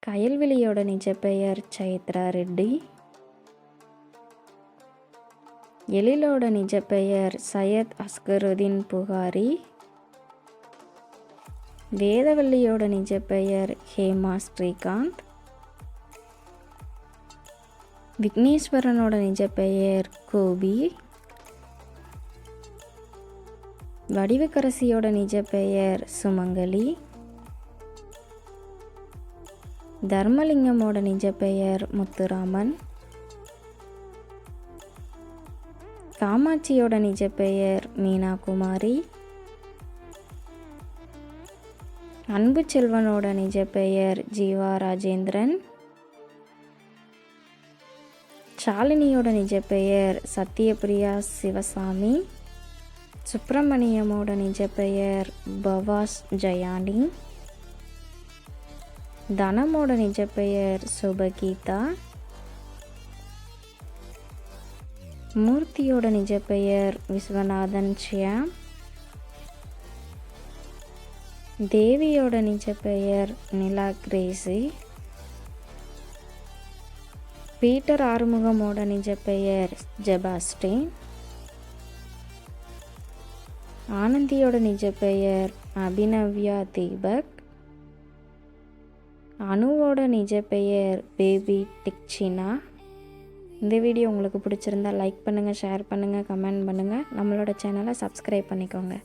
கயல்விழியோட நிஜ பெயர் சைத்ரா ரெட்டி. எழிலோட நிஜ பெயர் சையத் அஸ்கருதீன் புகாரி. வேதவல்லியோட நிஜ பெயர் ஹேமா ஸ்ரீகாந்த். விக்னேஸ்வரனோட நிஜ பெயர் கோபி. வடிவுக்கரசியோட நிஜ பெயர் சுமங்கலி. தர்மலிங்கமோட நிஜ பெயர் முத்துராமன். காமாட்சியோட நிஜ பெயர் மீனா குமாரி. அன்பு செல்வனோட நிஜ பெயர் ஜீவா ராஜேந்திரன். ஷாலினியோட நிஜ பெயர் சத்யபிரியா சிவசாமி. சுப்பிரமணியமோட நிஜ பெயர் பவாஸ் ஜயானி. தனமோட நிஜ பெயர் சுபகீதா. மூர்த்தியோட நிஜ பெயர் விஸ்வநாதன் ஷியாம். தேவியோட நிஜ பெயர் நிலா கிரேசி. பீட்டர் ஆறுமுகமோட நிஜ பெயர் ஜெபாஸ்டின். ஆனந்தியோட நிஜ பெயர் அபிநவ்யா தீபக். அனுவோட நிஜ பெயர் பேபி டிக்சினா. இந்த வீடியோ உங்களுக்கு பிடிச்சிருந்தா லைக் பண்ணுங்கள், ஷேர் பண்ணுங்கள், கமெண்ட் பண்ணுங்கள். நம்மளோட சேனலை சப்ஸ்கிரைப் பண்ணிக்கோங்க.